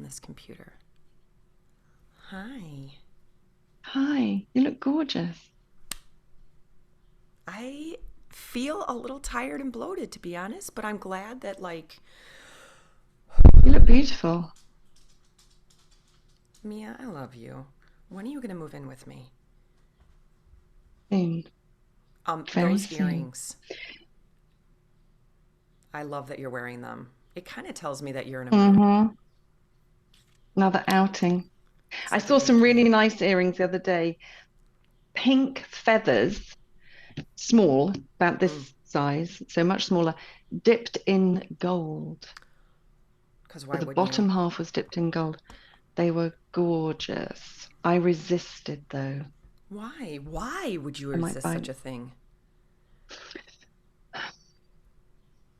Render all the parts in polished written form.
this computer. Hi. Hi, you look gorgeous. I feel a little tired and bloated, to be honest, but I'm glad that, like, You look beautiful. Mia, I love you. When are you going to move in with me? Soon, very Those soon. earrings. I love that you're wearing them. It kind of tells me that you're in a mood. Mm-hmm. Another outing. It's I like an saw some really indicator. nice earrings the other day. Pink feathers, small, about Mm, this size, so much smaller, dipped in gold. because So why the wouldn't you? bottom half was dipped in gold. They were gorgeous. I resisted though. Why? Why would you I might resist buy. such a thing?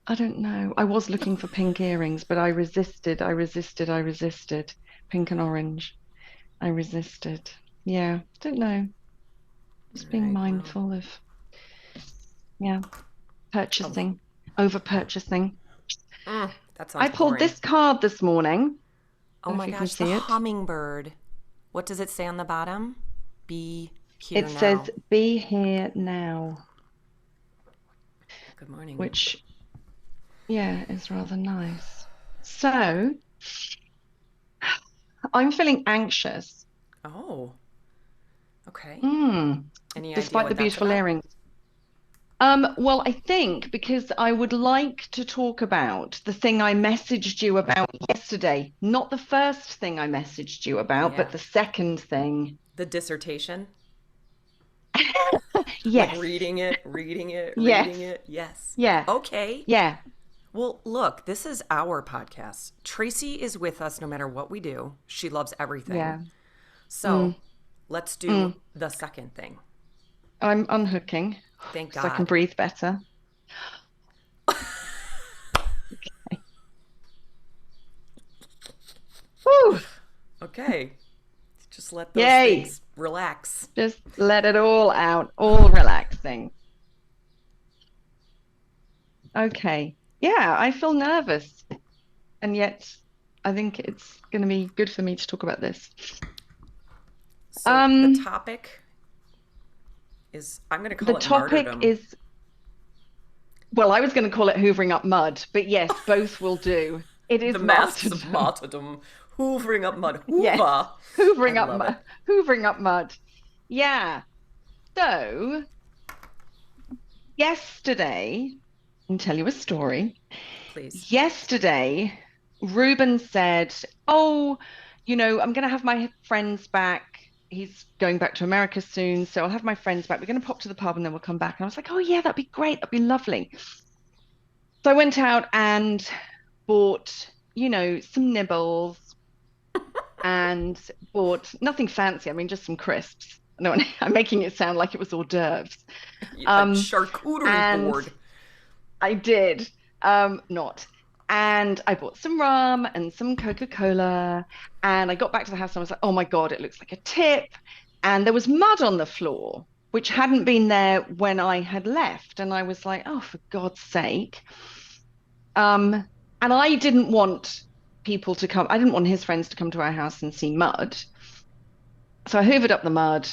I don't know. I was looking for pink earrings, but I resisted. I resisted. I resisted. Pink and orange. I resisted. Yeah, don't know. All Just being right, well. mindful of, yeah, Oh, purchasing, over purchasing. that I sounds pulled boring. this card this morning. I Oh don't know my if you can gosh, the see it. hummingbird. What does it say on the bottom? Be here It says, now. "Be here now," Good morning. which, yeah, is rather nice. So I'm feeling anxious. Oh, okay. Mm, Any idea despite the what that's beautiful about? earrings. Well, I think because I would like to talk about the thing I messaged you about yesterday, not the first thing I messaged you about, but Yeah. the second thing. The dissertation? Like Yes, reading it, reading it, reading yes, it. Yes. yeah, Okay. yeah, Well, look, this is our podcast. Tracy is with us no matter what we do. She loves everything. yeah. So Mm, let's do mm. the second thing. I'm unhooking Thank so I can God. breathe better. Woo! Okay. Just let those Yay! things relax. Just let it all out, all relaxing. Okay. Yeah, I feel nervous, and yet I think it's going to be good for me to talk about this. So the Um, topic is, I'm going to the call it topic martyrdom. is, well, I was going to call it hoovering up mud, but yes, both will do. It The is masks of martyrdom. martyrdom. Hoovering up mud. Yes, Hoover. I hoovering up love mud, it. hoovering up mud. Yeah. So yesterday, I can tell you a story. Please. Yesterday, Ruben said, "Oh, I'm going to have my friends back. He's going back to America soon, so I'll have my friends back. We're going to pop to the pub and then we'll come back." And I was like, "Oh, yeah, that'd be great. That'd be lovely." So I went out and bought, some nibbles and bought nothing fancy. I mean, just some crisps. No, I'm making it sound like it was hors d'oeuvres. A Um, charcuterie and board. I did, not. And I bought some rum and some Coca-Cola. And I got back to the house and I was like, oh my God, it looks like a tip. And there was mud on the floor, which hadn't been there when I had left. And I was like, oh, for God's sake. Um, and I didn't want people to come, I didn't want his friends to come to our house and see mud. So I hoovered up the mud.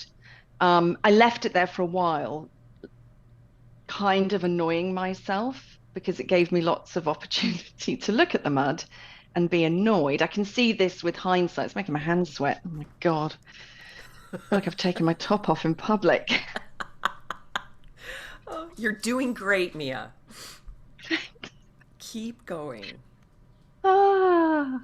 I left it there for a while, kind of annoying myself because it gave me lots of opportunity to look at the mud and be annoyed. I can see this with hindsight. It's making my hands sweat. Oh my God. I feel like I've taken my top off in public. Oh, you're doing great, Mia. Keep going. Ah.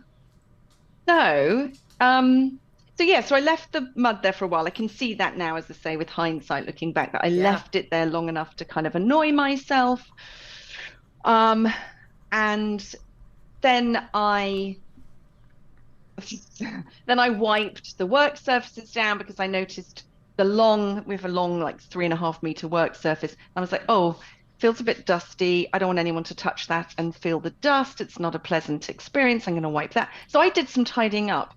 So, um, so yeah, so I left the mud there for a while. I can see that now, as I say, with hindsight, looking back, that I Yeah. left it there long enough to kind of annoy myself. Um, and then I then I wiped the work surfaces down because I noticed we have a long, like 3.5 meter work surface. I was like, oh, feels a bit dusty. I don't want anyone to touch that and feel the dust. It's not a pleasant experience. I'm going to wipe that. So I did some tidying up.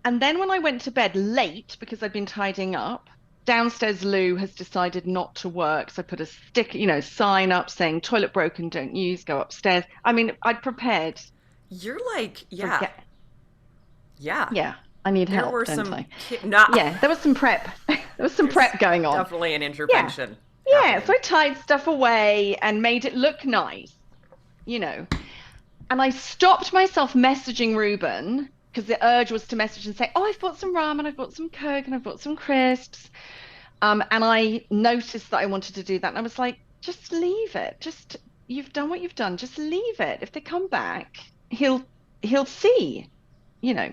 And then when I went to bed late because I'd been tidying up, downstairs loo has decided not to work. So I put a sign up saying toilet broken, don't use, go upstairs. I mean, I'd prepared You're like, yeah, Forget. yeah. Yeah, I need There help, were don't some I? not Yeah, there was some prep. There was some there's prep going on. definitely an Yeah. intervention Yeah, so happening. I tied stuff away and made it look nice, you know. And I stopped myself messaging Ruben because the urge was to message and say, "Oh, I've bought some rum and I've bought some Coke and I've bought some crisps." And I noticed that I wanted to do that, and I was like, "Just leave it. Just you've done what you've done. Just leave it. If they come back, he'll see, you know."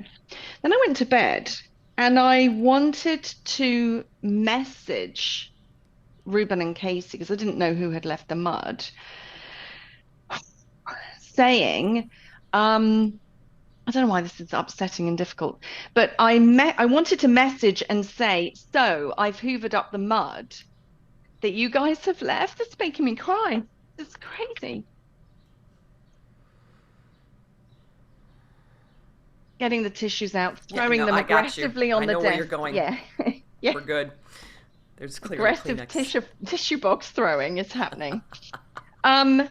Then I went to bed, and I wanted to message Ruben and Casey because I didn't know who had left the mud, saying, I don't know why this is upsetting and difficult, but I wanted to message and say, so I've hoovered up the mud that you guys have left. It's making me cry. It's crazy. Getting the tissues out, Yeah, throwing no, them I got you. aggressively I on the know where you're desk. going. Yeah. Yeah. We're good. There's clearly Aggressive Kleenex. tissue box throwing is happening. Um,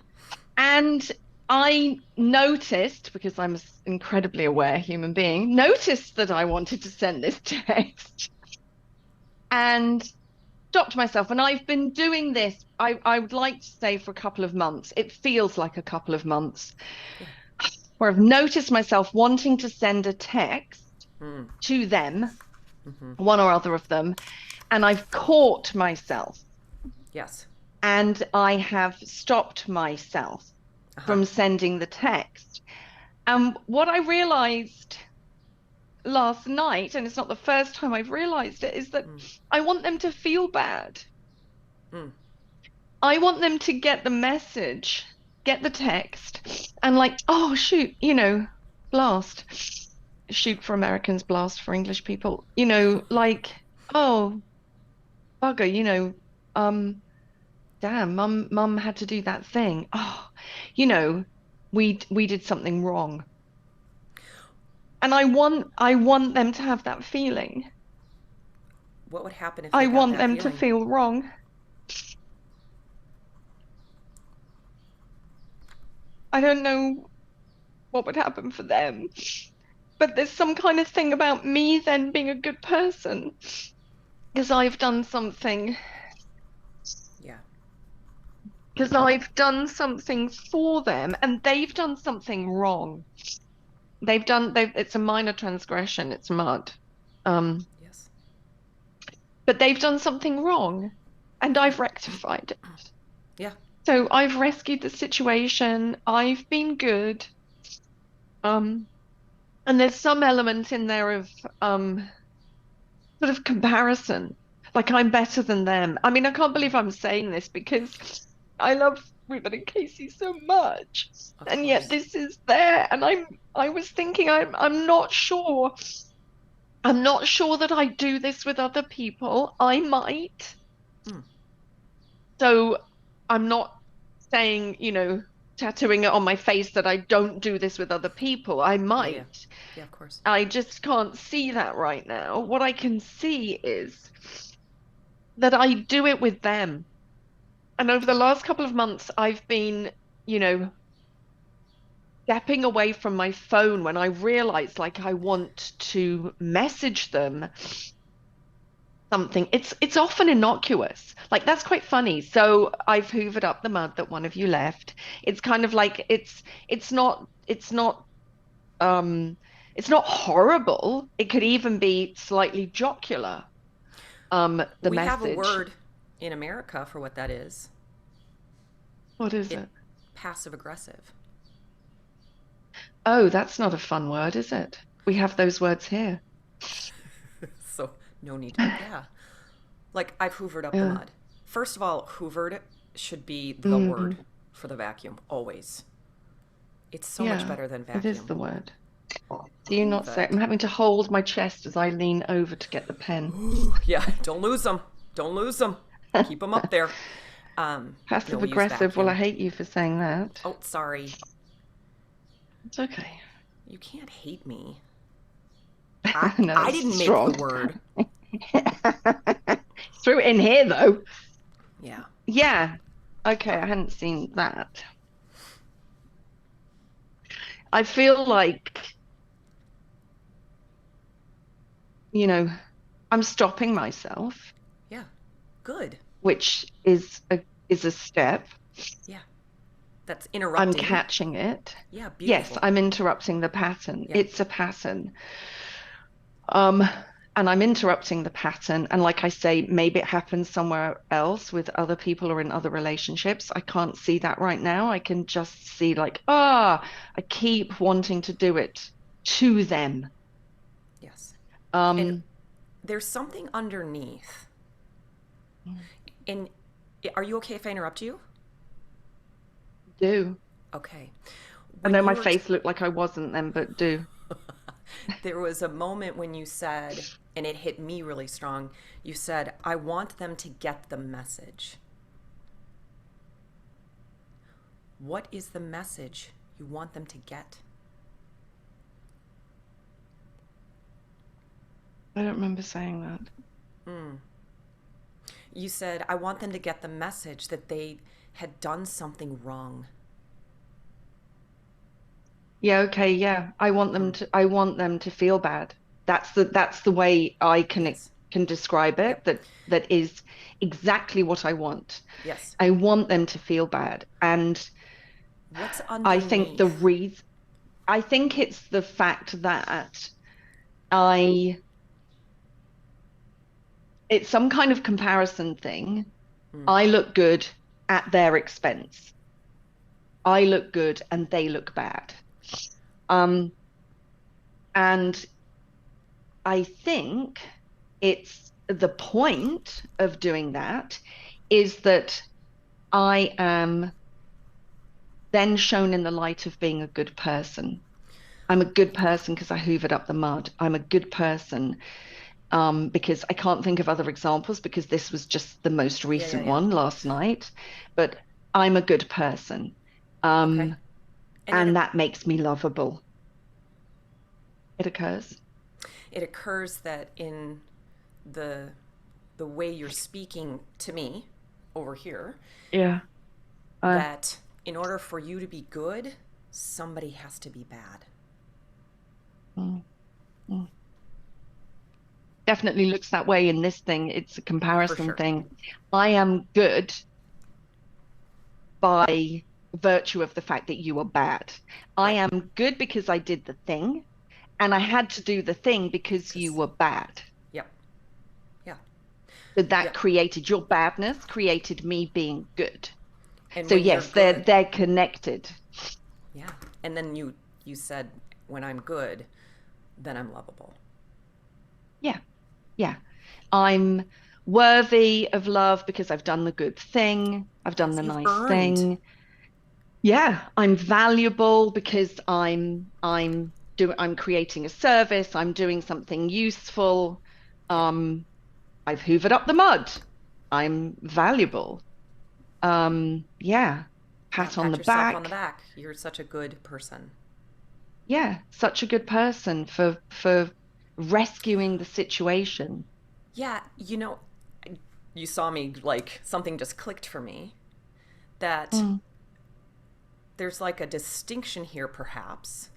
and I noticed, because I'm an incredibly aware human being, noticed that I wanted to send this text and stopped myself. And I've been doing this, I would like to say, for a couple of months. It feels like a couple of months Yeah. where I've noticed myself wanting to send a text Mm. to them, Hmm. one or other of them, and I've caught myself Yes. and I have stopped myself Uh-huh. from sending the text. And what I realized last night, and it's not the first time I've realized it, is that Mm. I want them to feel bad. Mm. I want them to get the message, get the text, and like, oh, shoot, blast. Shoot for Americans, blast for English people. Like, oh, bugger, damn, mum had to do that thing. Oh, you know, we did something wrong. And I want them to have that feeling. What would happen if I they got want that them to feeling? feel wrong. I don't know what would happen for them, but there's some kind of thing about me then being a good person because I've done something, Yeah. because I've done something for them and they've done something wrong. It's a minor transgression, it's mud. Um, Yes. but they've done something wrong and Yeah. I've rectified it. Yeah. So I've rescued the situation. I've been good. Um, and there's some element in there of sort of comparison. Like I'm better than them. I mean, I can't believe I'm saying this because I love Ruben and Casey so much. Of And yet course. this is there. And I was thinking I'm not sure. I'm not sure that I do this with other people. I might. Mm. So I'm not saying, tattooing it on my face that I don't do this with other people. I Yeah. Yeah. might. Yeah. Of course. I just can't see that right now. What I can see is that I do it with them. And over the last couple of months, I've been, you know, stepping away from my phone when I realize like I want to message them something. It's often innocuous. Like that's quite funny. So I've hoovered up the mud that one of you left. It's kind of like um it's not horrible. It could even be slightly jocular, the We have a message. word in America for what that is. What is It it? passive aggressive. Oh, that's not a fun word, is it? We have those words here. So no need. Yeah. Like I've hoovered up the Yeah. mud. First of all, hoovered should be the word Mm, for the vacuum, always. It's so much yeah, better than it is vacuum. the word. Do you not say? I'm Hoovered. having to hold my chest as I lean over to get the pen. Yeah, don't lose them. Don't lose them. Keep them up there. No, Passive we use aggressive. Well, I vacuum. hate you for saying that. Oh, sorry. It's okay. You can't hate me. I No, I it's didn't make the strong. word. Threw it in here though. Yeah. Yeah. Okay, Oh, I hadn't seen that. I feel like, you know, I'm stopping myself, Yeah. Good. which is a step. Yeah. That's I'm interrupting. catching it. Yeah, Yes, beautiful. I'm interrupting the pattern. Yeah. It's a pattern. Um, and I'm interrupting the pattern. And like I say, maybe it happens somewhere else with other people or in other relationships. I can't see that right now. I can just see like, I keep wanting to do it to them. Yes. And Um, there's something underneath. And are you okay if I interrupt you? do. Okay. I When know you my were t- face looked like I wasn't then, but do. there was a moment when you said, and it hit me really strong, you said, I want them to get the message. What is the message you want them to get? I don't remember saying that. You said, I want them to get the message that they had done something wrong. Yeah, okay, yeah. I want them to feel bad. That's the way I Yes. can describe it. Yep. That is exactly what I want. Yes. I want them to feel bad. And What's I think underneath? I think it's the fact that I it's some kind of comparison thing. I look good at their expense. I look good and they look bad. Um, and I think it's the point of doing that is that I am then shown in the light of being a good person. I'm a good person because I hoovered up the mud. I'm a good person because I can't think of other examples because this was just the most Yeah, yeah, recent yeah. one last night. But I'm a good person. Okay. Um, And and that makes me lovable. It occurs. it occurs that in the the way you're speaking to me over here, Yeah. Uh, that in order for you to be good, somebody has to be bad. mm, mm. Definitely looks that way in this thing. It's a For comparison sure. thing. I am good by virtue of the fact that you are bad. I Right. am good because I did the thing, and I had to do the thing because you Because, were bad. yep. Yeah. So that Yep. created your badness, created me being good. And So when you're yes, good, they're connected. yeah. And then you said, when I'm good, then I'm lovable. Yeah, yeah. I'm worthy of love because I've done the good thing. I've done Yes, the you've nice earned. thing. Yeah, I'm valuable because I'm creating a service, I'm doing something useful. Yeah. Um, I've hoovered up the mud. I'm valuable. Yeah, Yeah. pat on Pat the yourself on the back. back. You're such a good person. Yeah, such a good person for rescuing the situation. Yeah. You saw me like something just clicked for me that Mm, there's like a distinction here, perhaps,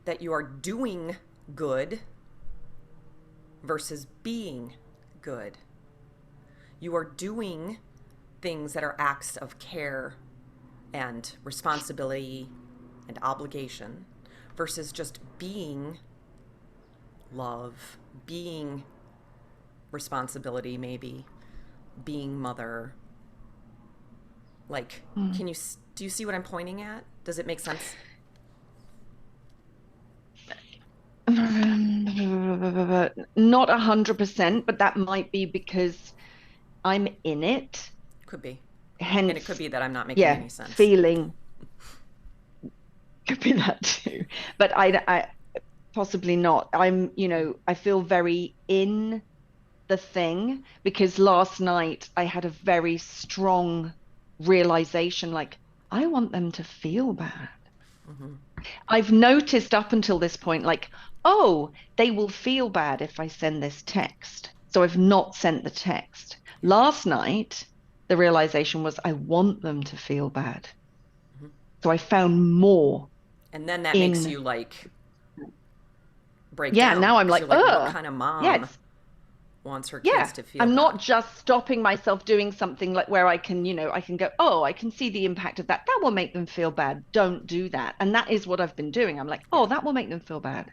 that you are doing good versus being good. You are doing things that are acts of care and responsibility and obligation versus just being love, being responsibility, maybe being mother. Like, mm. do you see what I'm pointing at? Does it make sense? Not 100%, but that might be because I'm in it. Could be. And it could Hence, be that I'm not making yeah, any sense. feeling could be that too. But I possibly not. I feel very in the thing because last night I had a very strong realization like, I want them to feel bad. I've noticed up until this point, like, oh, they will feel bad if I send this text. So I've not sent the text. Yeah. Last night, the realization was I want them to feel bad. So I found more. And then that makes in you like break yeah, down now I'm because like, you're like, what kind of yeah, mom wants her kids yeah. to feel I'm bad? not just stopping myself doing something like where I can, I can go, oh, I can see the impact of that. That will make them feel bad. Don't do that. And that is what I've been doing. I'm like, Yeah. oh, that will make them feel bad.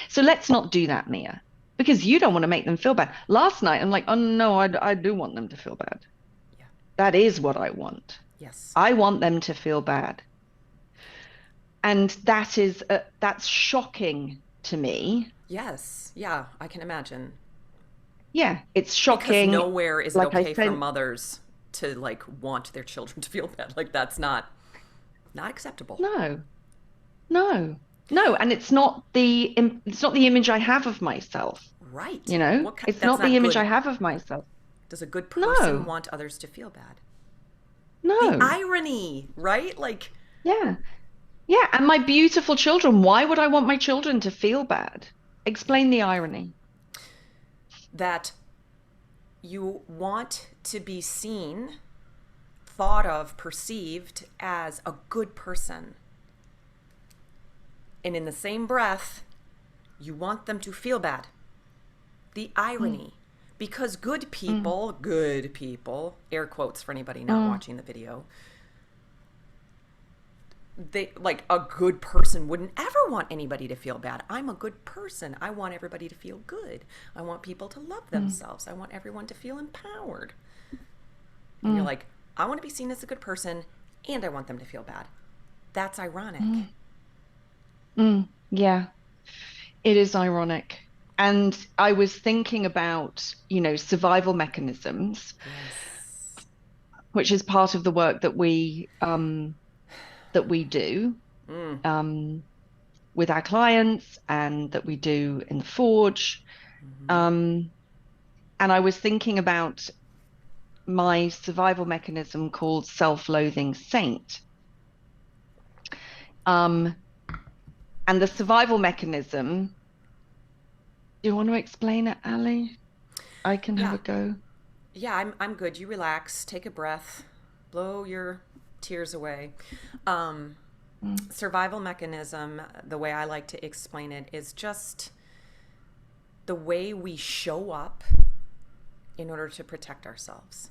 So let's not do that, Mia, because you don't want to make them feel bad. Last night, I'm like, oh no, I do want them to feel bad. Yeah. That is what I want. Yes. I want them to feel bad. And that's shocking to me. Yes. Yeah. I can imagine. Yeah, it's Because shocking. nowhere is it Like I okay for said, mothers to like want their children to feel bad. Like that's not acceptable. no, no, no. And it's not the image I have of myself. Right. You know, it's That's not the not image I good. have of myself. Does a good person No, want others to feel bad? The no. irony, right? Like Yeah. Yeah. And my beautiful children, why would I want my children to feel bad? Explain the irony. that you want to be seen, thought of, perceived as a good person. And in the same breath, you want them to feel bad. The Mm, irony. Because mm, good people, air quotes for anybody not mm, watching the video, they like a good person wouldn't ever want anybody to feel bad. I'm a good person. I want everybody to feel good. I want people to love mm, themselves. I want everyone to feel empowered. And you're mm, like, I want to be seen as a good person and I want them to feel bad. That's ironic. mm, Yeah. It is ironic. And I was thinking about, survival mechanisms, Yes. which is part of the work that we do Mm. um, with our clients and that we do in the Forge. Mm-hmm. Um, and I was thinking about my survival mechanism called self-loathing saint. Um, and the survival mechanism, do you want to explain it, Ali? I can have Yeah. a go. Yeah, I'm good. You relax, take a breath, blow your tears away. Um, Mm, Survival mechanism, the way I like to explain it, is just the way we show up in order to protect ourselves.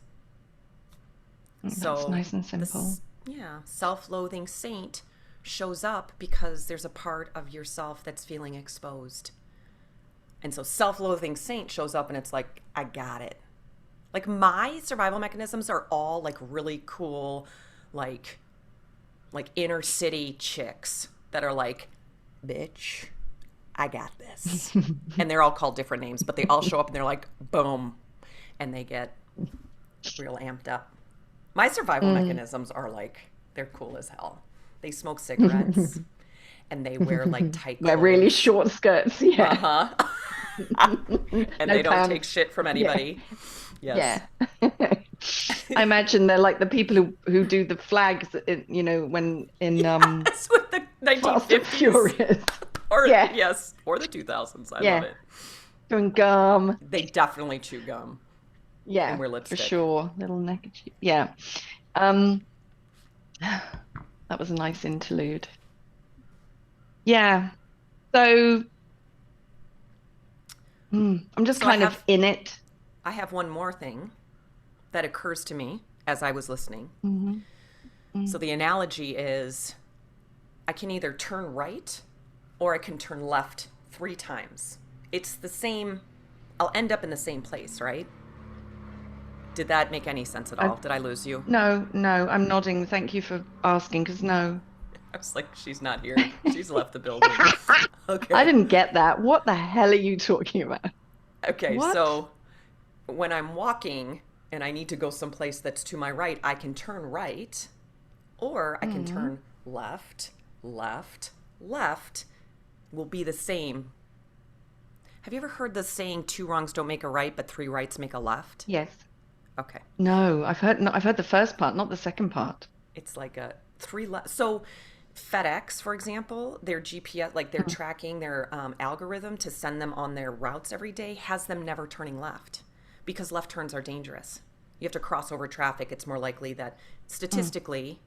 That's So nice and simple. this, yeah, self-loathing saint shows up because there's a part of yourself that's feeling exposed. And so self-loathing saint shows up and it's like, I got it. Like my survival mechanisms are all like really cool, like inner city chicks that are like, bitch, I got this. And they're all called different names, but they all show up and they're like, boom. And they get real amped up. My survival Mm. mechanisms are like, they're cool as hell. They smoke cigarettes and they wear like tight Wear really clothes. short skirts. Uh Yeah. huh. And No they don't take pants. shit from Yeah. anybody. Yes. Yeah. I imagine they're like the people who do the flags when in Yes, with the Fast and 1950s. Furious. Or, Yeah. yes, or the 2000s. I love Yeah. it. Doing gum. They definitely chew gum and Yeah, wear for lipstick. sure. Little neckerchief. Yeah. Um, that was a nice interlude. Yeah. So I'm just So I kind of have in it. I have one more thing that occurs to me as I was listening. Hmm. So the analogy is I can either turn right or I can turn left 3 times. It's the same, I'll end up in the same place, right? Did that make any sense at I, all? Did I lose you? no, no, I'm nodding. Thank you for asking, because no. I was like, she's not here. She's left the building. I Okay. didn't get that. What the hell are you talking about? Okay, What? so when I'm walking and I need to go someplace that's to my right, I can turn right or I can Mm. turn left, left, left will be the same. Have you ever heard the saying, two wrongs don't make a right, but three rights make a left? Yes. Okay. No, I've heard the first part, not the second part. It's like a three left. So FedEx, for example, their GPS, like their Mm. tracking, their algorithm to send them on their routes every day has them never turning left because left turns are dangerous. You have to cross over traffic. It's more likely that Mm. statistically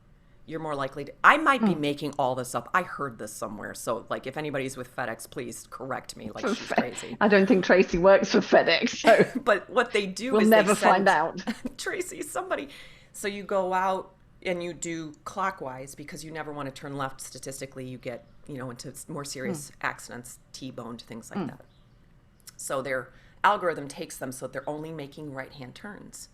you're more likely to. I might be making all this up. I heard this somewhere. So, like, if anybody's with FedEx, please correct me. Like, she's crazy. I don't think Tracy works for FedEx, so But what they do we'll is they never find send out. Tracy, somebody. So you go out and you do clockwise because you never want to turn left. Statistically, you get, into more serious accidents, T-boned, things like that. So their algorithm takes them so that they're only making right-hand turns.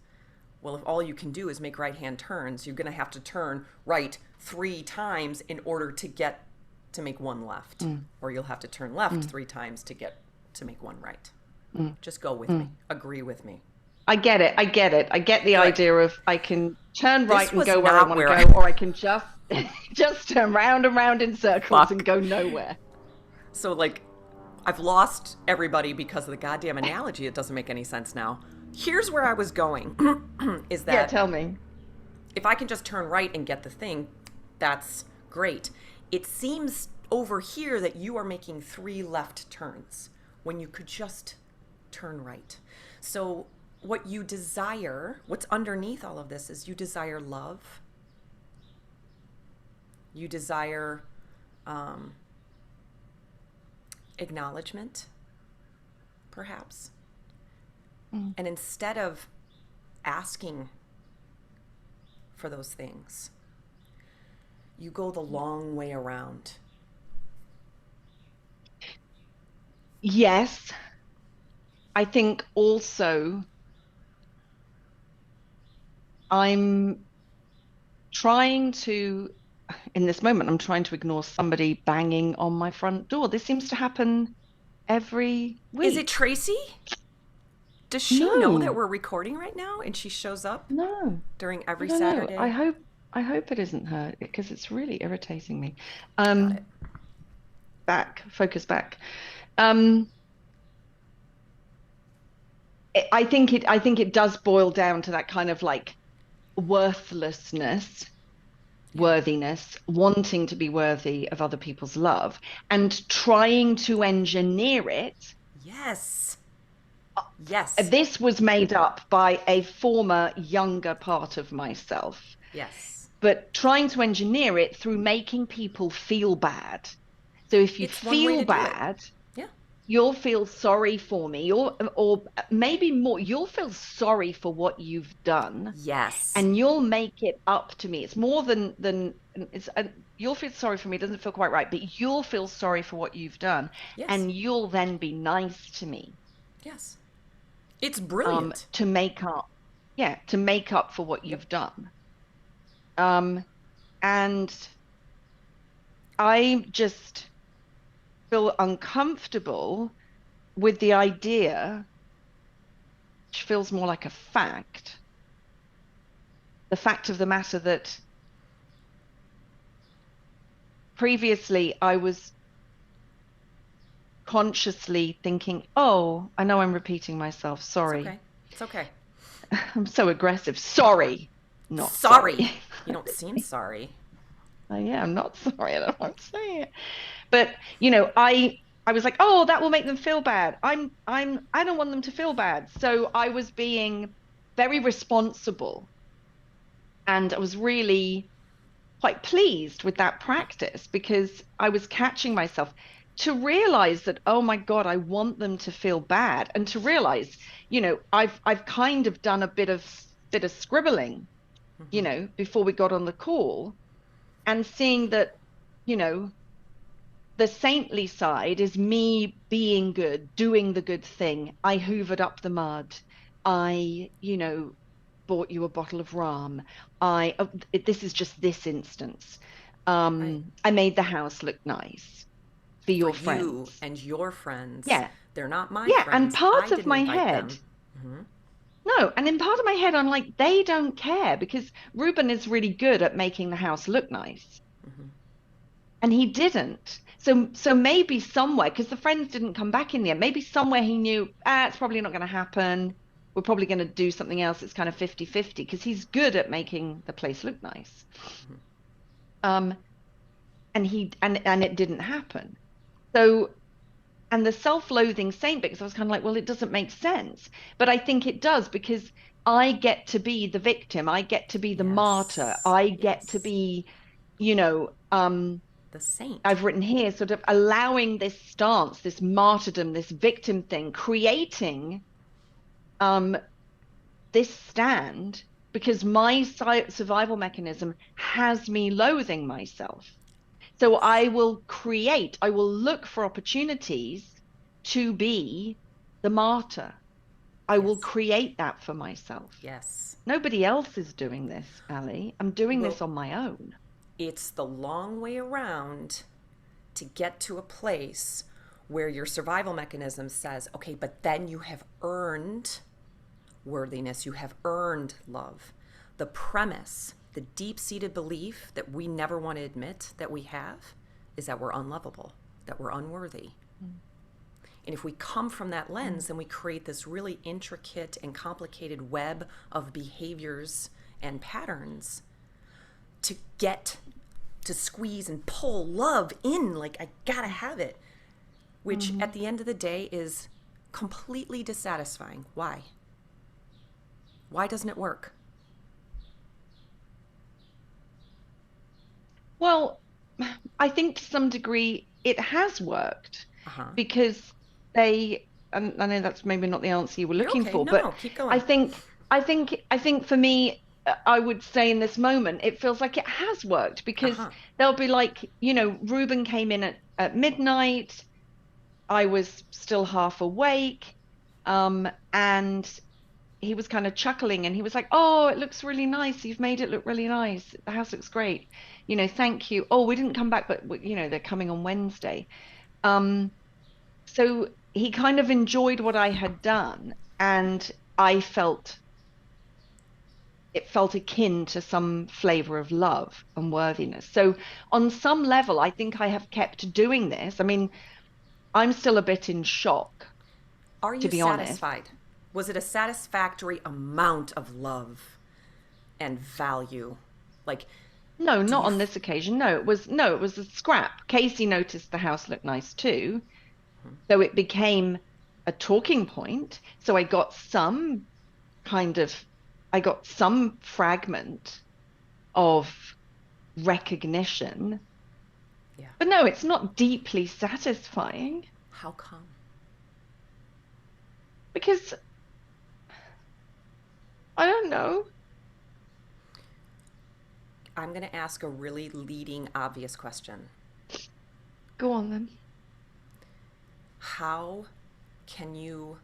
Well, if all you can do is make right-hand turns, you're going to have to turn right 3 times in order to make one left. Or you'll have to turn left 3 times to make one right. Just go with me. Agree with me. I get it. I get the idea of I can turn right and go where I want to go, or I can just turn round and round in circles and go nowhere. So, like, I've lost everybody because of the goddamn analogy. It doesn't make any sense now. Here's where I was going, is that... Yeah, tell me. If I can just turn right and get the thing, that's great. It seems over here that you are making 3 left turns when you could just turn right. So what you desire, what's underneath all of this is you desire love. You desire acknowledgement, perhaps. And instead of asking for those things, you go the long way around. Yes. I think also I'm trying to, in this moment, I'm trying to ignore somebody banging on my front door. This seems to happen every week. Is it Tracy? Does she know that we're recording right now and she shows up? No. During every Saturday? I hope it isn't her because it's really irritating me. Focus back. I think it does boil down to that kind of like worthlessness, worthiness, wanting to be worthy of other people's love and trying to engineer it. Yes. This was made up by a former younger part of myself. Yes. But trying to engineer it through making people feel bad. So if you feel bad, you'll feel sorry for me, or maybe more, you'll feel sorry for what you've done. Yes. And you'll make it up to me. It's more than it's. You'll feel sorry for me. It doesn't feel quite right, but you'll feel sorry for what you've done, and you'll then be nice to me. Yes. It's brilliant. To make up for what you've done. And I just feel uncomfortable with the idea, which feels more like a fact, the fact of the matter that previously I was consciously thinking, oh, I know I'm repeating myself. Sorry. It's okay. I'm so aggressive. Sorry. Not sorry. You don't seem sorry. I'm not sorry. I don't want to say it. But, I was like, oh, that will make them feel bad. I don't want them to feel bad. So I was being very responsible. And I was really quite pleased with that practice because I was catching myself to realize that, oh my God, I want them to feel bad. And to realize, I've kind of done a bit of scribbling, before we got on the call, and seeing that, the saintly side is me being good, doing the good thing. I hoovered up the mud. I, bought you a bottle of rum. This is just this instance. I made the house look nice for your friends. You and your friends. Yeah. They're not my friends. Yeah, and part of my head. No, and in part of my head, I'm like, they don't care because Ruben is really good at making the house look nice. And he didn't. So maybe somewhere, because the friends didn't come back in the end, maybe somewhere he knew, it's probably not going to happen. We're probably going to do something else. It's kind of 50-50 because he's good at making the place look nice. And it didn't happen. So, and the self-loathing saint, because I was kind of like, well, it doesn't make sense. But I think it does because I get to be the victim. I get to be the martyr. I get to be, you know, The saint. I've written here, sort of allowing this stance, this martyrdom, this victim thing, creating um, this stand because my survival mechanism has me loathing myself. So Yes. I will look for opportunities to be the martyr. I will Yes. create that for myself. Yes. Nobody else is doing this, Ali. I'm doing Well, this on my own. it's the long way around to get to a place where your survival mechanism says, okay, but then you have earned worthiness, you have earned love. The premise, the deep seated belief that we never want to admit that we have is that we're unlovable, that we're unworthy. Mm. And if we come from that Mm. lens, then we create this really intricate and complicated web of behaviors and patterns to get to squeeze and pull love in. Like, I gotta have it, which Mhm. at the end of the day is completely dissatisfying. Why? Why doesn't it work? Well, I think to some degree it has worked Uh huh. because and I know that's maybe not the answer you were You're looking okay. for, No, but no, keep going. I think for me, I would say in this moment, it feels like it has worked Uh because huh. there'll be like, Ruben came in at midnight. I was still half awake. And he was kind of chuckling and he was like, "Oh, it looks really nice. You've made it look really nice. The house looks great. Thank you. Oh, we didn't come back, but they're coming on Wednesday." Um, so he kind of enjoyed what I had done, and I felt it felt akin to some flavor of love and worthiness. So on some level, I think I have kept doing this. I mean, I'm still a bit in shock, Are to you be honest. satisfied? Was it a satisfactory amount of love and value? Like, No, do not you on this occasion. No, it was a scrap. Casey noticed the house looked nice too. So it became a talking point. So kind of I got some fragment of recognition. yeah. But no, it's not deeply satisfying How come? because I don't know. I'm going to ask a really leading, obvious question. Go on then. How can you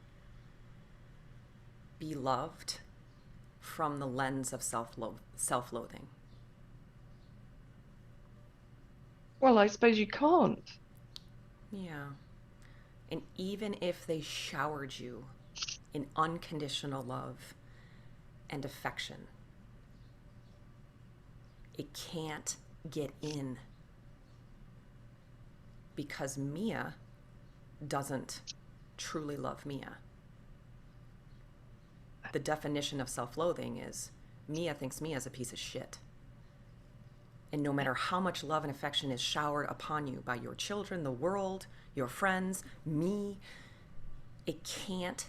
be loved from the lens of self-loathing? Well, I suppose you can't. Yeah. And even if they showered you in unconditional love and affection, it can't get in because Mia doesn't truly love Mia. The definition of self-loathing is Mia thinks Mia is a piece of shit. And no matter how much love and affection is showered upon you by your children, the world, your friends, me, it can't.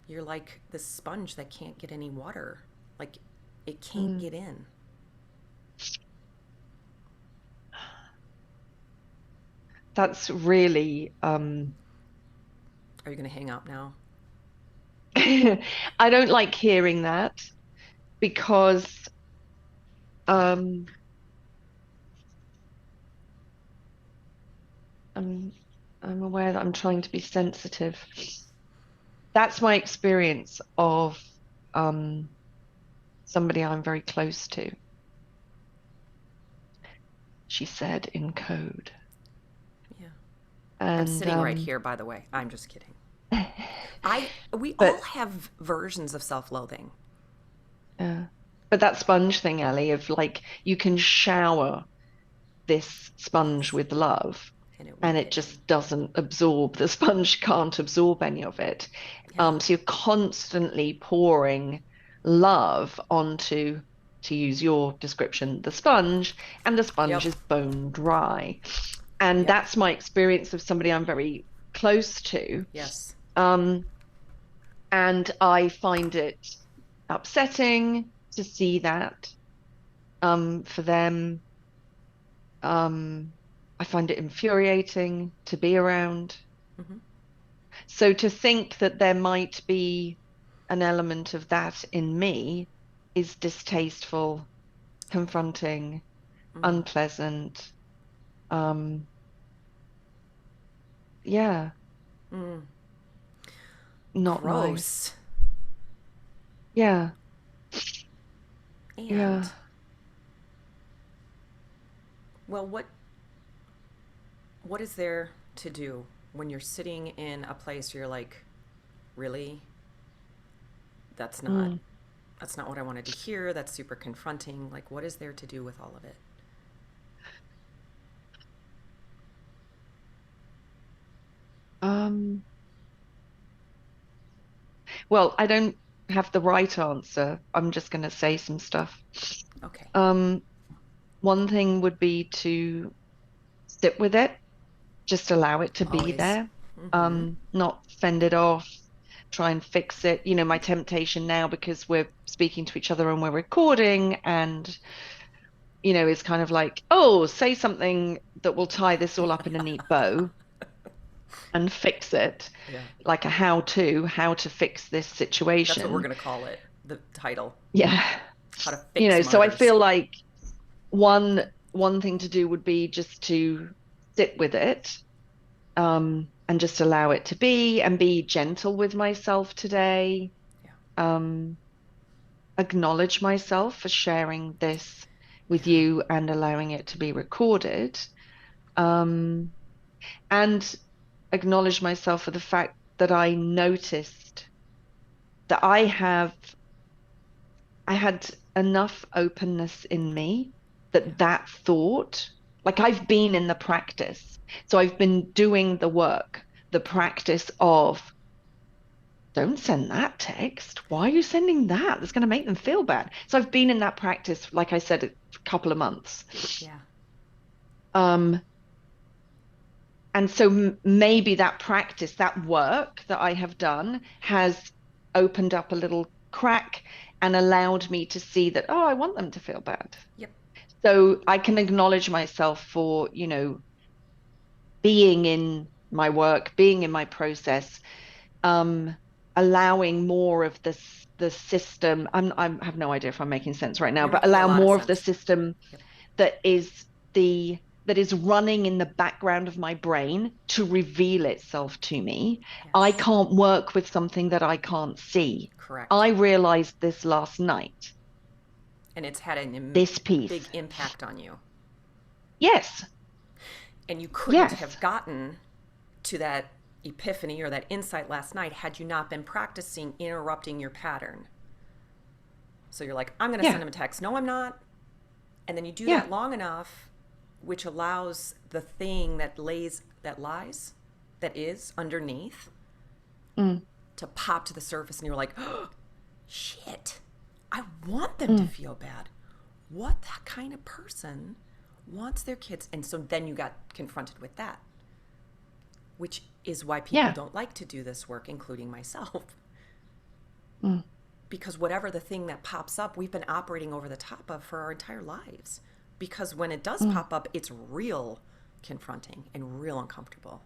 You're like this sponge that can't get any water. Like, it can't Mm. get in. That's really Are you going to hang up now? I don't like hearing that because um I'm I'm aware that I'm trying to be sensitive. That's my experience of um somebody I'm very close to, she said in code. Yeah. I'm And sitting right here, by the way. I'm just kidding. We all but have versions of self-loathing. uh, but that sponge thing, Ellie, of like you can shower this sponge Yes. with love And it and won't it get in. just doesn't absorb. The sponge can't absorb any of it. Yeah. So you're constantly pouring love onto, to use your description, the sponge, and the sponge Yep. is bone dry. And Yep. that's my experience of somebody I'm very close to. Yes. Um, and I find it upsetting to see that for them. I find it infuriating to be around. Hmm. So to think that there might be an element of that in me is distasteful, confronting, Mm. unpleasant. Um, yeah, Mm. not nice. Gross. Yeah, And yeah. well, what is there to do when you're sitting in a place where you're like, really? That's not Mm. that's not what I wanted to hear. That's super confronting. Like, what is there to do with all of it? Um, well, I don't have the right answer. I'm just going to say some stuff. Okay. Um, One thing would be to sit with it, just allow it to be Always. there, Mm-hmm. not fend it off, try and fix it. You know, my temptation now, because we're speaking to each other and we're recording, and, it's kind of like, oh, say something that will tie this all up in a neat bow and fix it, Yeah. like a how to fix this That's what we're situation. going to call it. The title. Yeah. How to fix So I martyrs. feel like one thing to do would be just to sit with it, and just allow it to be and be gentle with myself today. Yeah. Um, Acknowledge myself for sharing this with Yeah. you and allowing it to be recorded. Um, and acknowledge myself for the fact that I noticed that I had enough openness in me Yeah. that that thought, like I've been in the practice. So I've been doing the work, the practice of don't send that text. Why are you sending that? That's going to make them feel bad. So I've been in that practice, like I said, a couple of months. Yeah. Um, and so maybe that practice, that work that I have done has opened up a little crack and allowed me to see that, oh, I want them to feel bad. Yep. So I can acknowledge myself for, being in my work, being in my process, um, allowing more of the system. I have no idea if I'm making sense right now, You're but making a allow lot of more of the sense. system Yep. that is the that is running in the background of my brain to reveal itself to me. I Yes. can't work with something that I can't see. Correct. I realized this last night, And it's had this a piece. big impact on you. Yes, And you couldn't yes, have gotten to that epiphany or that insight last night had you not been practicing interrupting your pattern. So you're like, I'm going to yeah, send him a text. No, I'm not. And then you do yeah, that long enough, which allows the thing that is underneath mm, to pop to the surface. And you're like, oh, shit, I want them to mm, feel bad. What that kind of person wants their kids? And so then you got confronted with that, which is why people yeah, don't like to do this work, including myself. mm, Because whatever the thing that pops up, we've been operating over the top of for our entire lives. Because when it does mm. pop up, it's real confronting and real uncomfortable.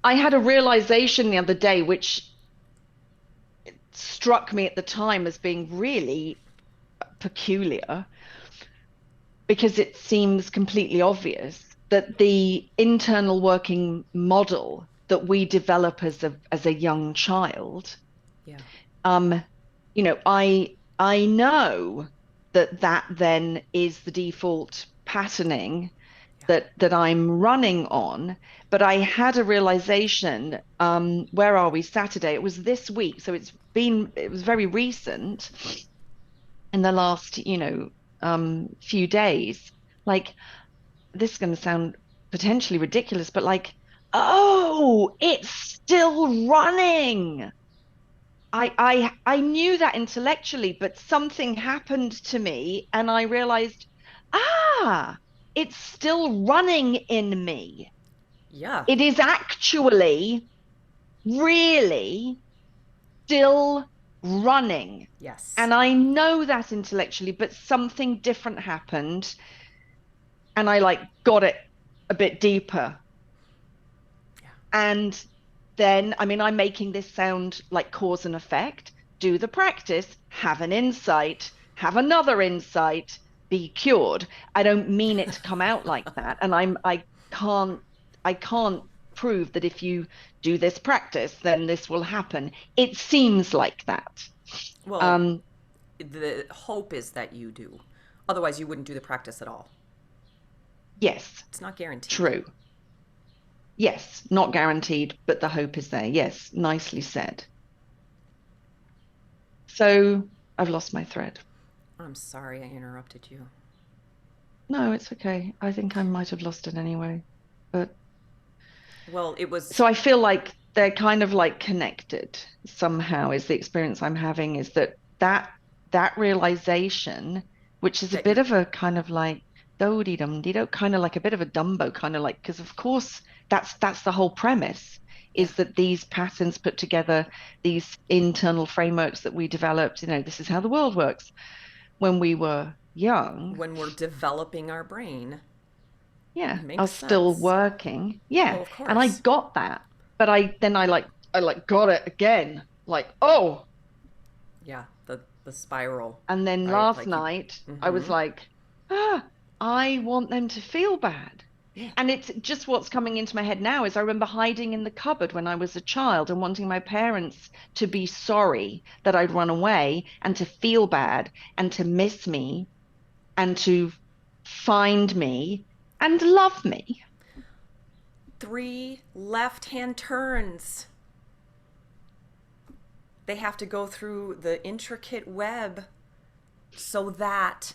I had a realization the other day, which struck me at the time as being really peculiar, because it seems completely obvious that the internal working model that we develop as a young child, Yeah. um, I know that that then is the default patterning Yeah. that I'm running on. But I had a realization, where are we? Saturday. It was this week, so it was very recent in the last, few days. Like, this is going to sound potentially ridiculous, but like, oh, it's still running. I knew that intellectually, but something happened to me and I realized, ah, it's still running in me. Yeah. It is actually really still running. Yes. And I know that intellectually, but something different happened. and I like got it a bit deeper. Yeah. And then, I mean, I'm making this sound like cause and effect. Do the practice, have an insight, have another insight, be cured. I don't mean it to come out like that. And can't, I can't prove that if you do this practice, then this will happen. It seems like that. Well, Um, the hope is that you do. Otherwise, you wouldn't do the practice at all. yes, It's not guaranteed. true. Yes, not guaranteed, but the hope is there. Yes, nicely said. So I've lost my thread. I'm sorry I interrupted you. No, it's okay. I think I might have lost it anyway. But Well, it was so I feel like they're kind of like connected somehow is the experience I'm having is that realization, which is a that bit you're, of a kind of like do kind of like a bit of a Dumbo, kind of like, because of course that's the whole premise yeah, is that these patterns put together, these internal frameworks that we developed, this is how the world works when we were young, when we're developing our brain, yeah, are makes still sense. working. Yeah. Oh, of And I course. got that. But I got it again. Like, oh. Yeah, the spiral, And then right? last Like you. night I was Mm-hmm. like, I want them to feel bad. Yeah. And it's just what's coming into my head now is I remember hiding in the cupboard when I was a child and wanting my parents to be sorry that I'd run away and to feel bad and to miss me and to find me and love me. 3 left-hand turns. They have to go through the intricate web so that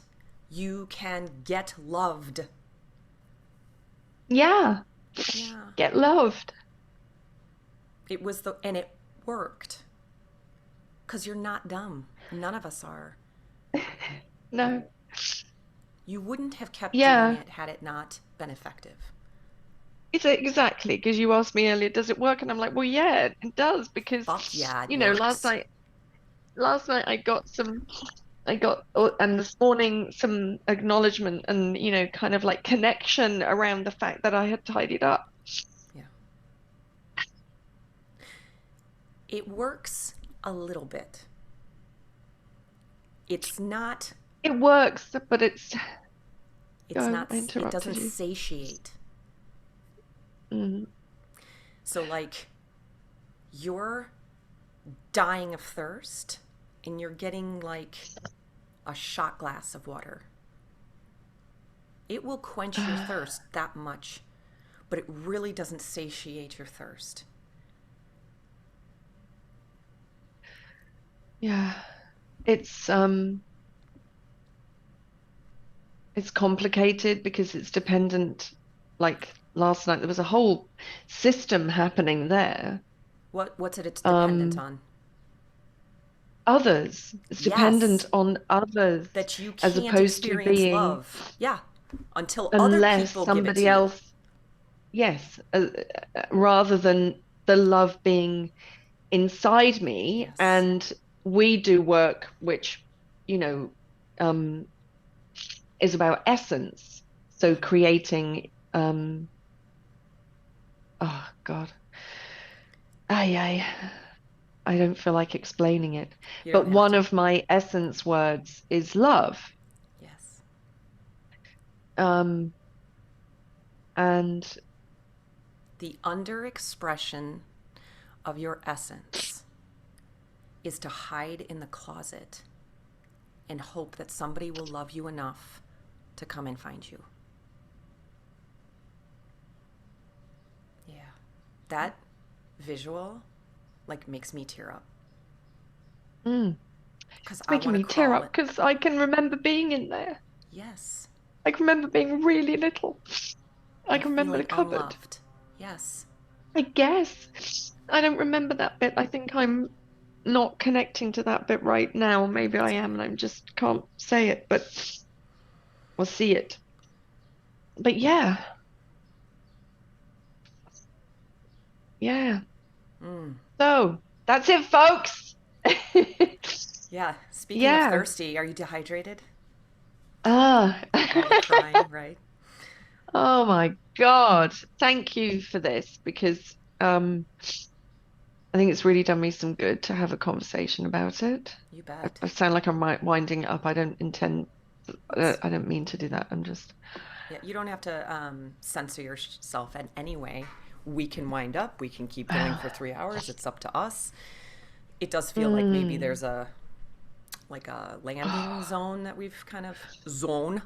you can get loved. Yeah. Yeah. Get loved. And it worked. Because you're not dumb. None of us are. No. You wouldn't have kept doing Yeah, it had it not been effective. it's exactly because you asked me earlier, does it work? And I'm like, well, yeah, it does because, Fuck yeah, it last works. night and this morning some acknowledgement and, kind of like connection around the fact that I had tidied up. Yeah. It works a little bit. It's not, It works, but I it interrupted doesn't you. satiate. Mm. So, like, you're dying of thirst and you're getting like a shot glass of water. It will quench your thirst that much, but it really doesn't satiate your thirst. Yeah, it's um it's complicated because it's dependent. Like last night, there was a whole system happening there. What's it it's dependent Um, on? Others. It's dependent Yes, on others that you as can't opposed to experience being love. Yeah, until other unless people give it to somebody you. else, yes, rather than the love being inside me. Yes. And we do work which, you know, um, is about essence. So creating, oh God, ay, I don't feel like explaining it. You don't But have one to. of my essence words is love. Yes. Um, and The under expression of your essence is to hide in the closet and hope that somebody will love you enough to come and find you. Yeah. That visual like makes me tear up mm, because it's I making want to me tear crawl up it. because I can remember being in there. Yes. I can remember being really little. I And can remember the feeling cupboard. unloved. Yes. I guess. I don't remember that bit. I think I'm not connecting to that bit right now. Maybe I That's am okay. and I just can't say it, but we'll see it. But yeah, yeah. Mm. So that's it, folks. Yeah. Speaking of Yeah. thirsty, are you dehydrated? Ah. Are you crying? Right. Oh my God. Thank you for this because I think it's really done me some good to have a conversation about it. You bet. I sound like I'm winding it up. I don't intend, It's I don't mean to do that. I'm just, Yeah, you don't have to censor yourself in any way. We can wind up. We can keep going for 3 hours. It's up to us. It does feel like maybe mm, there's a landing zone that we've kind of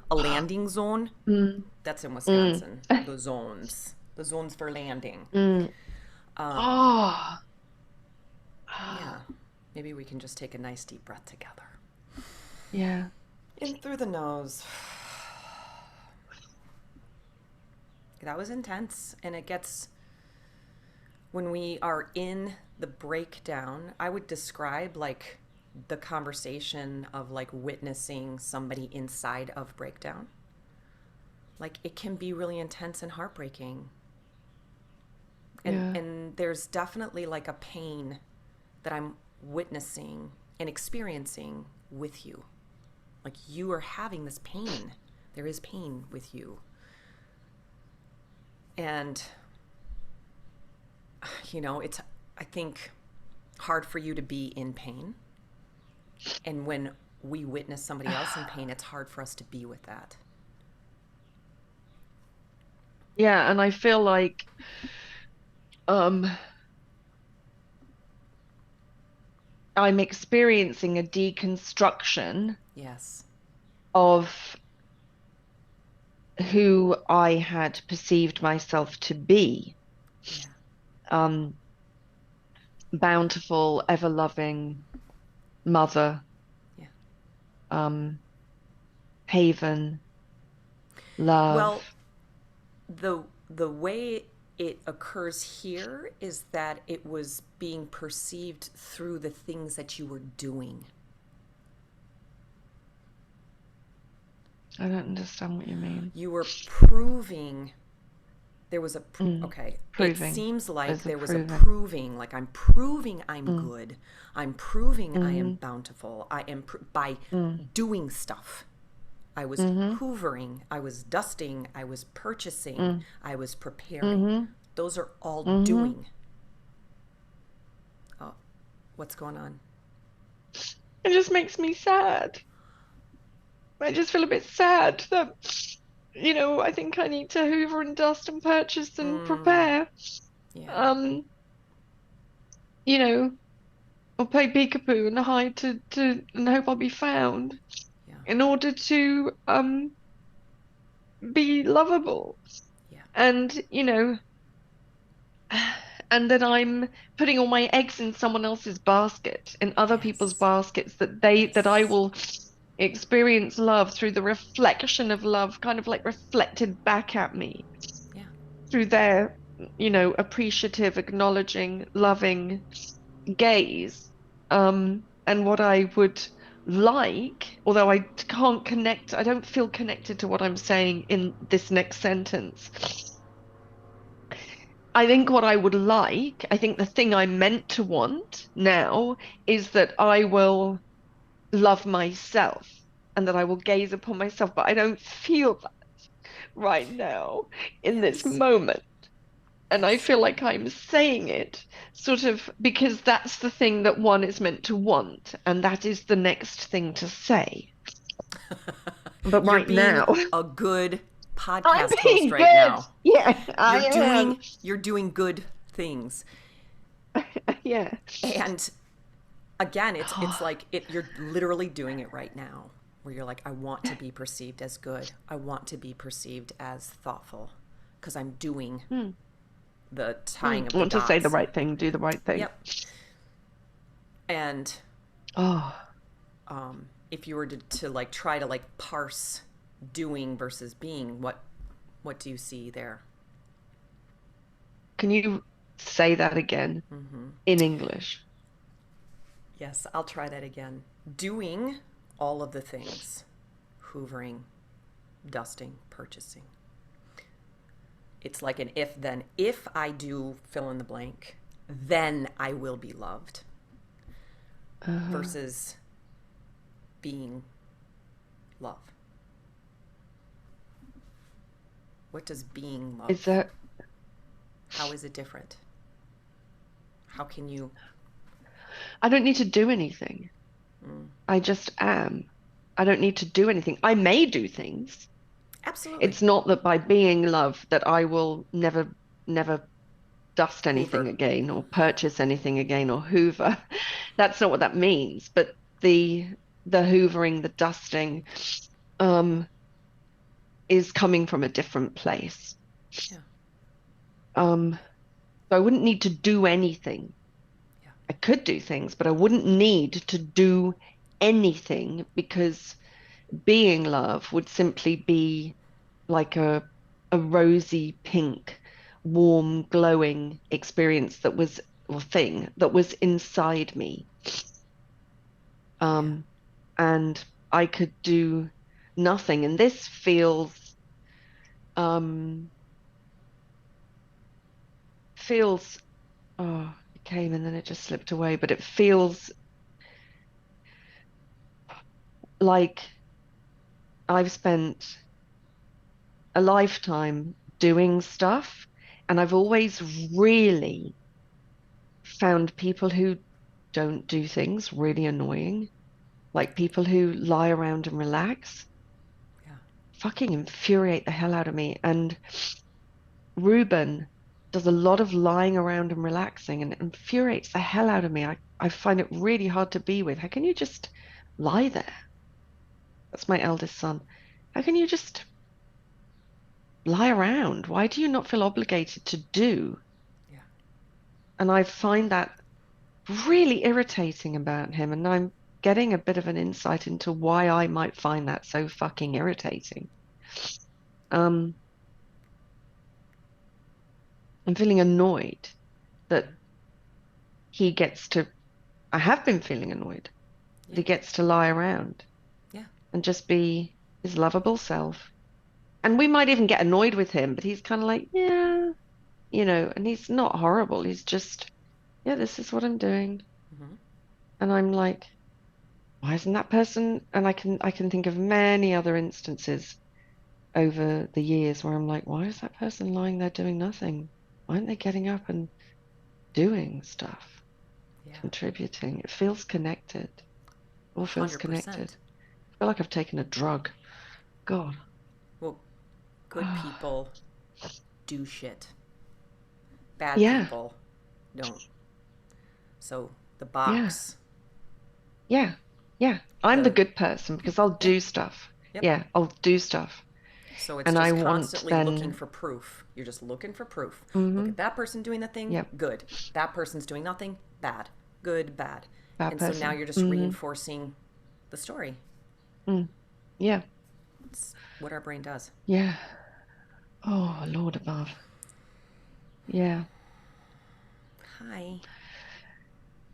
a landing zone. mm, That's in mm, Wisconsin. The zones for landing. mm. Um, Oh, yeah, maybe we can just take a nice deep breath together. yeah, In through the nose. That was intense, and it gets when we are in the breakdown, I would describe like the conversation of like witnessing somebody inside of breakdown. Like it can be really intense and heartbreaking. And yeah, and there's definitely like a pain that I'm witnessing and experiencing with you. Like you are having this pain. There is pain with you. And it's I think hard for you to be in pain. And when we witness somebody else in pain, it's hard for us to be with that. yeah. And I feel like um, I'm experiencing a deconstruction Yes. of who I had perceived myself to be. Yeah. Um, Bountiful, ever-loving mother, Yeah. um, haven, Well, love. the way it occurs here is that it was being perceived through the things that you were doing. I don't understand what you mean. You were proving there was a Mm, okay, it proving. seems like There's a there was a proving. proving, like I'm proving I'm Mm, good, I'm proving I am mm-hmm, bountiful, I am by mm, doing stuff. I was mm-hmm, hoovering, I was dusting, I was purchasing, mm, I was preparing. mm-hmm, Those are all mm-hmm. doing. Oh, what's going on? It just makes me sad. I just feel a bit sad that, I think I need to hoover and dust and purchase and Mm, prepare. yeah, Um, you know, or play peekaboo and hide to and hope I'll be found yeah, in order to be lovable. yeah. And, and then I'm putting all my eggs in someone else's basket, in other people's Yes, baskets that I yes, will experience love through the reflection of love, kind of like reflected back at me yeah, through their, appreciative, acknowledging, loving gaze. And what I would like, although I can't connect, I don't feel connected to what I'm saying in this next sentence. I think what I would like, I think the thing I'm meant to want now is that I will love myself and that I will gaze upon myself, but I don't feel that right now in this yes, moment. And I yes. feel like I'm saying it sort of because that's the thing that one is meant to want, and that is the next thing to say. But You're right being now, a good I'm podcast host being right good. now. Yeah, I You're am. doing good things. Yeah. And again, it's like you're literally doing it right now where you're like I want to be perceived as good. I want to be perceived as thoughtful because I'm doing Hmm. the tying I of the want to say the dots. right thing, do the right thing. Yep. And Oh, if you were to like try to like parse doing versus being, what do you see there? can you say that again in English? Yes, I'll try that again. Doing all of the things, hoovering, dusting, purchasing. It's like an if then. If I do fill in the blank, then I will be loved Uh-huh. versus being love. What does being Is love? there, How is it different? How can you? I don't need to do anything. Mm, I just am. I don't need to do anything. I may do things. absolutely. It's not that by being love that I will never dust anything Hoover. again or purchase anything again or hoover. That's not what that means. But the hoovering, the dusting, um, is coming from a different place. Yeah. Um, so I wouldn't need to do anything. Yeah. I could do things, but I wouldn't need to do anything because being love would simply be like a rosy pink, warm, glowing experience that was or thing that was inside me. Yeah. Um, and I could do nothing. And this um feels oh, it came and then it just slipped away, but it feels like I've spent a lifetime doing stuff, and I've always really found people who don't do things really annoying, like people who lie around and relax, Yeah. fucking infuriate the hell out of me. And Ruben does a lot of lying around and relaxing and it infuriates the hell out of me. I find it really hard to be with. How can you just lie there? That's my eldest son. How can you just lie around? Why do you not feel obligated to do? Yeah. And I find that really irritating about him. And I'm getting a bit of an insight into why I might find that so fucking irritating. Um, I'm feeling annoyed that Mm-hmm. he gets to, I have been feeling annoyed that Yeah. he gets to lie around Yeah. and just be his lovable self. And we might even get annoyed with him, but he's kind of like, yeah, and he's not horrible. He's just, yeah, this is what I'm doing. Mm-hmm. And I'm like, why isn't that person? And I can think of many other instances over the years where I'm like, why is that person lying there doing nothing? Why aren't they getting up and doing stuff, Yeah. contributing? It feels connected. All feels connected. 100%. I feel like I've taken a drug. God. Well, good people do shit. Bad Yeah, people don't. So the yeah, box, yeah, yeah. I'm the the good person because I'll yeah, do stuff. yep. Yeah, I'll do stuff. So it's And I just want constantly looking then, for proof. You're just looking for proof. Look hmm at that person doing the thing, yeah, good. That person's doing nothing, bad. Good, bad. bad And so now person. you're just reinforcing the story. Mm, yeah, It's what our brain does. yeah. Oh, Lord above. Yeah. Hi.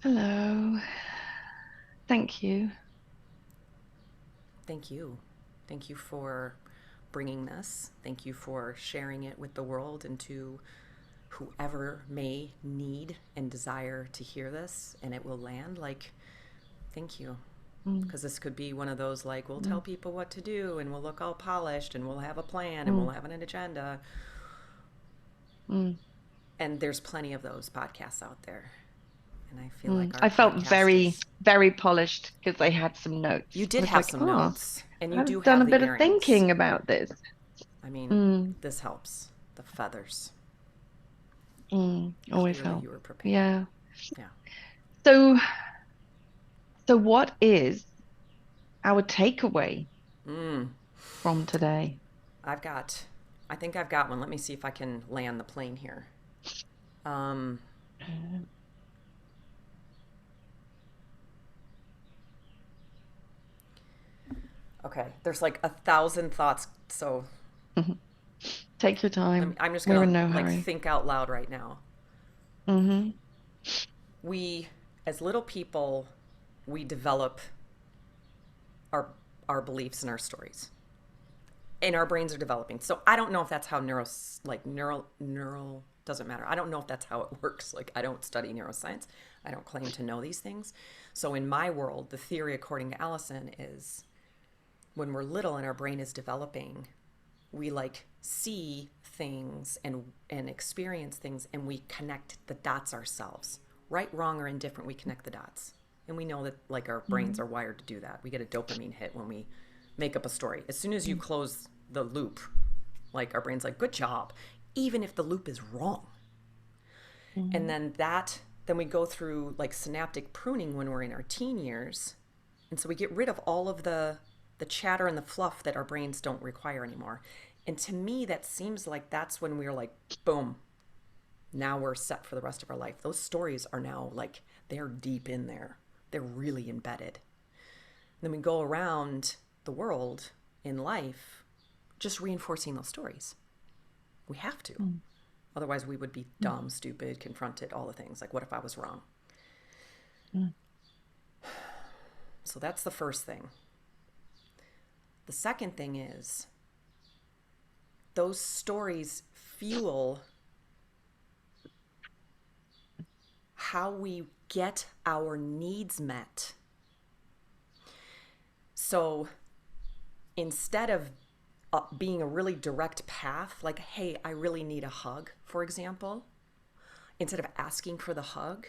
Hello. Thank you. Thank you. Thank you for bringing this. Thank you for sharing it with the world and to whoever may need and desire to hear this and it will land. Like, thank you. Mm, Because this could be one of those, like, we'll tell mm, people what to do and we'll look all polished and we'll have a plan and we'll mm, have an agenda. mm, And there's plenty of those podcasts out there. And I feel like our I felt podcast very, is. very polished because I had some You notes. I did was have like, some oh, notes and you do I've done a have the bit of earrings. thinking about this. I mean, Mm, this helps. The feathers. always Clearly, help. you were prepared. Yeah. Yeah. So, so what is our takeaway Mm. from today? I've got, I think I've got one. Let me see if I can land the plane here. Um, okay. There's like 1,000 thoughts. So Take your time. I'm just We're going in to no like hurry. think out loud right now. Hmm. We, as little people, we develop our, our beliefs and our stories. And our brains are developing. So I don't know if that's how neural doesn't matter. I don't know if that's how it works. Like I don't study neuroscience. I don't claim to know these things. So in my world, the theory according to Allison is when we're little and our brain is developing, we like see things and experience things, and we connect the dots ourselves. Right, wrong, or indifferent, we connect the dots. And we know that like our brains Mm, are wired to do that. We get a dopamine hit when we make up a story. As soon as you mm, close the loop, like our brain's like, good job, even if the loop is wrong. And mm, then we go through like synaptic pruning when we're in our teen years. And so we get rid of all of the chatter and the fluff that our brains don't require anymore. And to me, that seems like that's when we're like, boom, now we're set for the rest of our life. Those stories are now like, they're deep in there, they're really embedded. And then we go around the world in life just reinforcing those stories. We have to. mm, Otherwise, we would be mm, dumb, stupid, confronted, all the things. Like, what if I was wrong? mm, So that's the first thing. The second thing is those stories fuel how we get our needs met. So instead of being a really direct path, like, hey, I really need a hug, for example, instead of asking for the hug,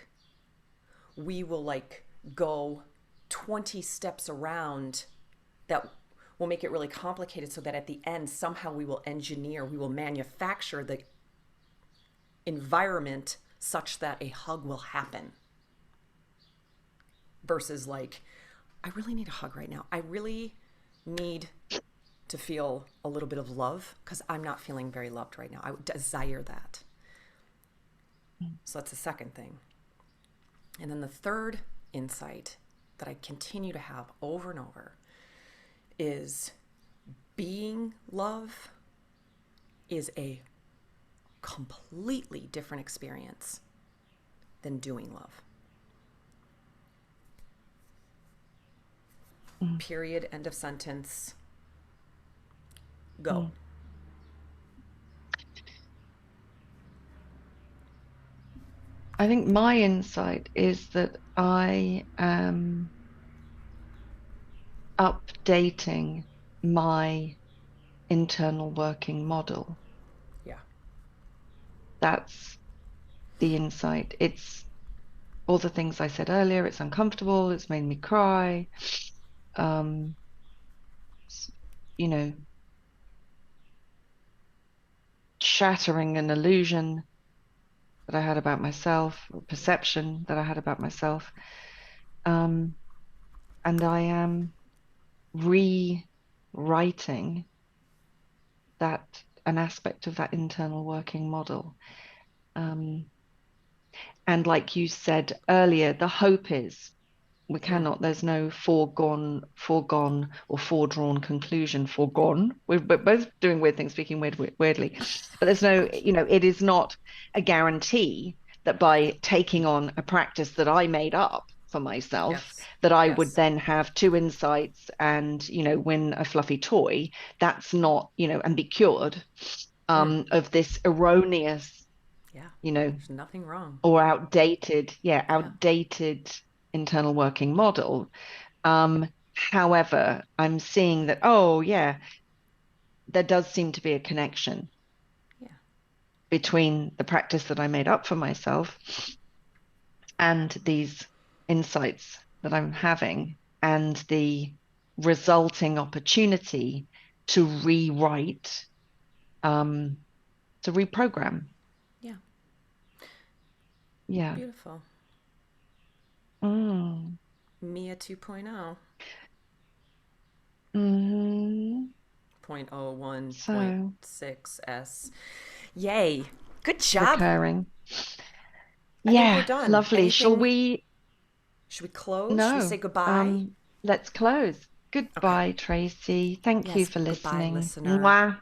we will like go 20 steps around that will make it really complicated so that at the end, somehow we will manufacture the environment such that a hug will happen. Versus like, I really need a hug right now. I really need to feel a little bit of love because I'm not feeling very loved right now. I would desire that. mm, So that's the second thing. And then the third insight that I continue to have over and over is being love is a completely different experience than doing love. mm, Period. End of sentence. Go. mm. I think my insight is that I am updating my internal working model. Yeah. That's the insight. It's all the things I said earlier. It's uncomfortable. It's made me cry. Um, s- you know, shattering an illusion that I had about myself, or perception that I had about myself. Um, and I am rewriting that an aspect of that internal working model. Um, and like you said earlier, the hope is we Mm. cannot, there's no foregone or foredrawn conclusion. Foregone, we're both doing weird things, speaking weirdly, but there's no, it is not a guarantee that by taking on a practice that I made up for myself, Yes. that I would Yes. then have two insights and win a fluffy toy. That's not, and be cured Mm. of this erroneous, Yeah. you know There's nothing wrong. or outdated, yeah, Yeah. outdated internal working model. However, I'm seeing that, oh, yeah, there does seem to be a connection Yeah. between the practice that I made up for myself and these insights that I'm having and the resulting opportunity to rewrite, um, to reprogram. Yeah. Yeah. Beautiful. Mm. Mia 2.0. Mm. 0.01, So 0.6s. Yay. Good job. recurring. I think we're Yeah, done. lovely. Shall Anything? we? Should we close? Should we say No. goodbye? Let's close. Okay. Goodbye, Tracy. Thank you Yes. for Goodbye, listening. listener. Mwah.